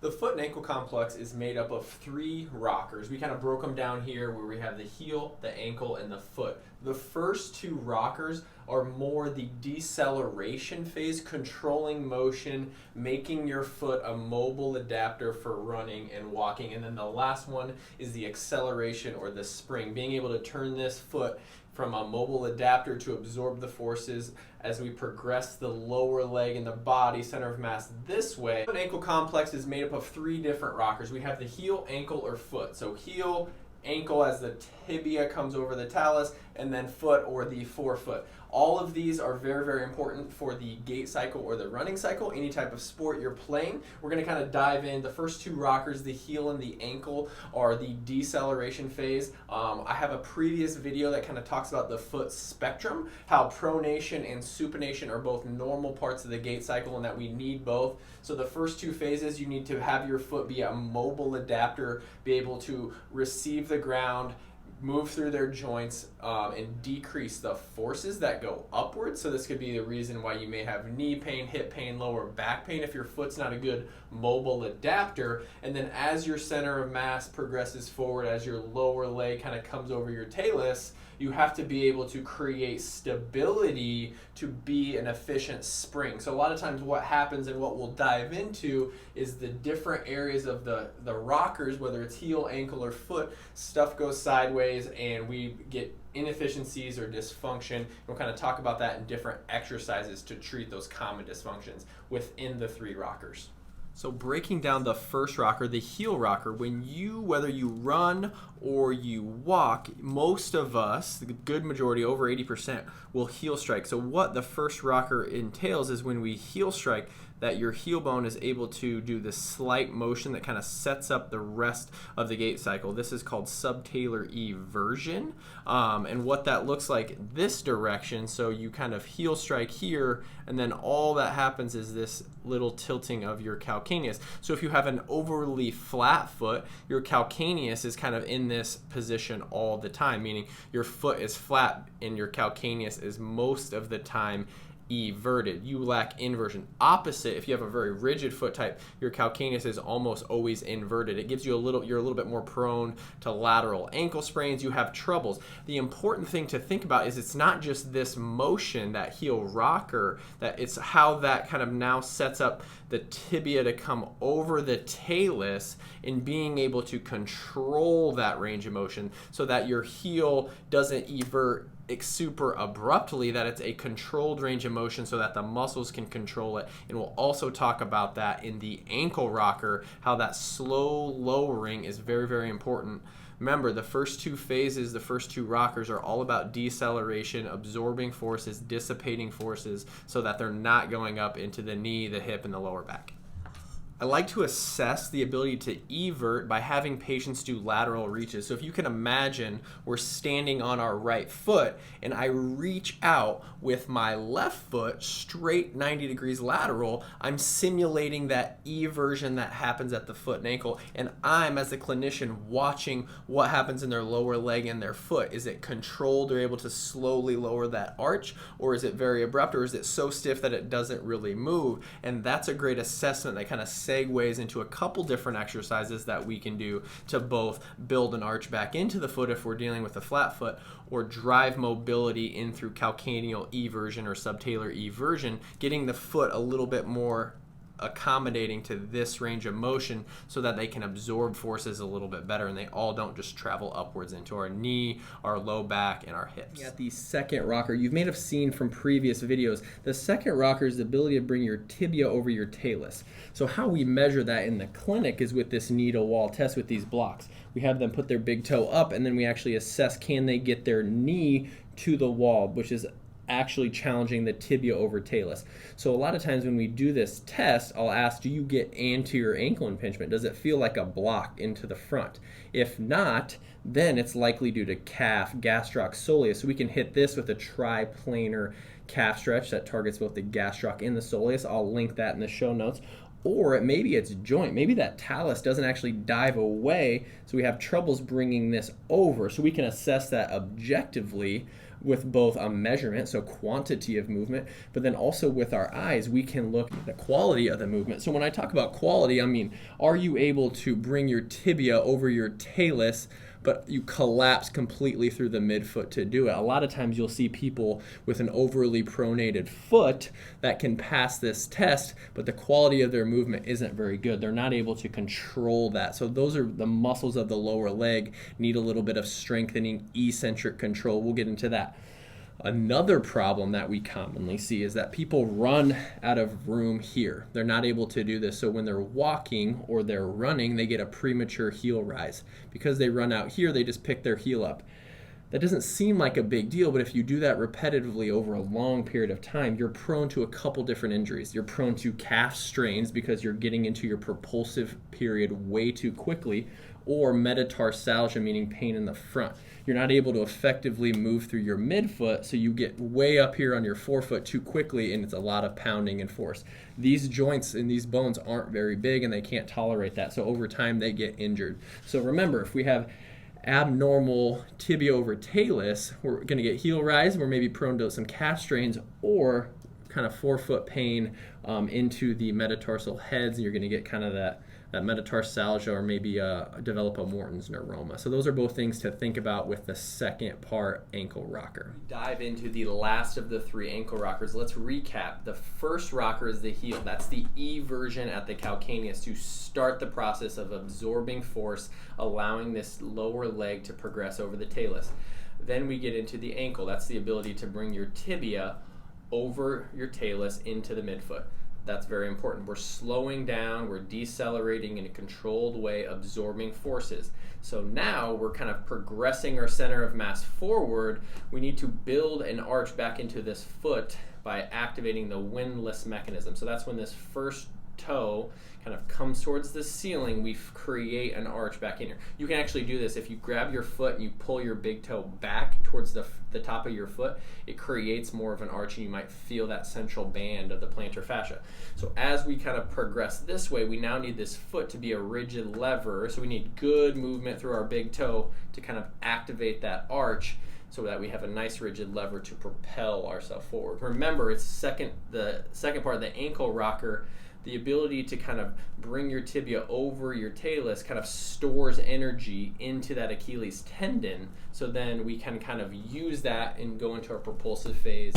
The foot and ankle complex is made up of 3 rockers. We kind of broke them down here where we have the heel, the ankle, and the foot. The first 2 rockers are more the deceleration phase, controlling motion, making your foot a mobile adapter for running and walking. And then the last one is the acceleration or the spring, being able to turn this foot from a mobile adapter to absorb the forces as we progress the lower leg and the body center of mass this way. An ankle complex is made up of 3 different rockers. We have the heel, ankle, or foot. So heel, ankle as the tibia comes over the talus, and then foot or the forefoot. All of these are very, very important for the gait cycle or the running cycle, any type of sport you're playing. We're going to kind of dive in. The first 2 rockers, the heel and the ankle, are the deceleration phase. I have a previous video that kind of talks about the foot spectrum, how pronation and supination are both normal parts of the gait cycle and that we need both. So the first 2 phases, you need to have your foot be a mobile adapter, be able to receive the ground, move through their joints, and decrease the forces that go upwards. So this could be the reason why you may have knee pain, hip pain, lower back pain if your foot's not a good mobile adapter. And then as your center of mass progresses forward, as your lower leg kind of comes over your talus, you have to be able to create stability to be an efficient spring. So a lot of times what happens and what we'll dive into is the different areas of the rockers, whether it's heel, ankle, or foot, stuff goes sideways and we get inefficiencies or dysfunction. We'll kind of talk about that in different exercises to treat those common dysfunctions within the 3 rockers. So breaking down the first rocker, the heel rocker, whether you run or you walk, most of us, the good majority, over 80%, will heel strike. So what the first rocker entails is when we heel strike, that your heel bone is able to do this slight motion that kind of sets up the rest of the gait cycle. This is called subtalar eversion. And what that looks like this direction, so you kind of heel strike here, and then all that happens is this little tilting of your calcaneus. So if you have an overly flat foot, your calcaneus is kind of in this position all the time, meaning your foot is flat and your calcaneus is most of the time everted. You lack inversion. Opposite, if you have a very rigid foot type, your calcaneus is almost always inverted. It gives you you're a little bit more prone to lateral ankle sprains. You have troubles. The important thing to think about is it's not just this motion, that heel rocker, that it's how that kind of now sets up the tibia to come over the talus and being able to control that range of motion so that your heel doesn't evert super abruptly, that it's a controlled range of motion so that the muscles can control it. And we'll also talk about that in the ankle rocker, how that slow lowering is very, very important. Remember, the first 2 phases, the first 2 rockers are all about deceleration, absorbing forces, dissipating forces so that they're not going up into the knee, the hip, and the lower back. I like to assess the ability to evert by having patients do lateral reaches. So if you can imagine, we're standing on our right foot and I reach out with my left foot straight 90 degrees lateral, I'm simulating that eversion that happens at the foot and ankle, and I'm, as the clinician, watching what happens in their lower leg and their foot. Is it controlled or able to slowly lower that arch, or is it very abrupt, or is it so stiff that it doesn't really move? And that's a great assessment that kind of segues into a couple different exercises that we can do to both build an arch back into the foot if we're dealing with a flat foot, or drive mobility in through calcaneal eversion or subtalar eversion, getting the foot a little bit more accommodating to this range of motion so that they can absorb forces a little bit better and they all don't just travel upwards into our knee, our low back, and our hips. At the second rocker, you may have seen from previous videos, the second rocker is the ability to bring your tibia over your talus. So how we measure that in the clinic is with this needle wall test with these blocks. We have them put their big toe up and then we actually assess, can they get their knee to the wall, which is actually challenging the tibia over talus. So a lot of times when we do this test, I'll ask, do you get anterior ankle impingement? Does it feel like a block into the front? If not, then it's likely due to calf gastroc soleus. So we can hit this with a triplanar calf stretch that targets both the gastroc and the soleus. I'll link that in the show notes. Or maybe it's joint. Maybe that talus doesn't actually dive away, so we have troubles bringing this over. So we can assess that objectively with both a measurement, so quantity of movement, but then also with our eyes, we can look at the quality of the movement. So when I talk about quality, I mean, are you able to bring your tibia over your talus, but you collapse completely through the midfoot to do it? A lot of times you'll see people with an overly pronated foot that can pass this test, but the quality of their movement isn't very good. They're not able to control that. So those are the muscles of the lower leg, need a little bit of strengthening, eccentric control. We'll get into that. Another problem that we commonly see is that people run out of room here. They're not able to do this. So when they're walking or they're running, they get a premature heel rise. Because they run out here, they just pick their heel up. That doesn't seem like a big deal, but if you do that repetitively over a long period of time, you're prone to a couple different injuries. You're prone to calf strains because you're getting into your propulsive period way too quickly, or metatarsalgia, meaning pain in the front. You're not able to effectively move through your midfoot, so you get way up here on your forefoot too quickly, and it's a lot of pounding and force. These joints and these bones aren't very big, and they can't tolerate that, so over time they get injured. So remember, if we have abnormal tibia over talus, we're going to get heel rise, we're maybe prone to some calf strains, or kind of forefoot pain into the metatarsal heads, and you're going to get kind of that metatarsalgia, or maybe develop a Morton's neuroma. So those are both things to think about with the second part ankle rocker. Dive into the last of the three ankle rockers. Let's recap. The first rocker is the heel. That's the E version at the calcaneus to start the process of absorbing force, allowing this lower leg to progress over the talus. Then we get into the ankle. That's the ability to bring your tibia over your talus into the midfoot. That's very important. We're slowing down, we're decelerating in a controlled way, absorbing forces. So now we're kind of progressing our center of mass forward. We need to build an arch back into this foot by activating the windlass mechanism. So that's when this first toe kind of comes towards the ceiling, we create an arch back in here. You can actually do this if you grab your foot and you pull your big toe back towards the top of your foot. It creates more of an arch, and you might feel that central band of the plantar fascia. So as we kind of progress this way, we now need this foot to be a rigid lever. So we need good movement through our big toe to kind of activate that arch, so that we have a nice rigid lever to propel ourselves forward. Remember, it's the second part of the ankle rocker. The ability to kind of bring your tibia over your talus kind of stores energy into that Achilles tendon, so then we can kind of use that and go into our propulsive phase.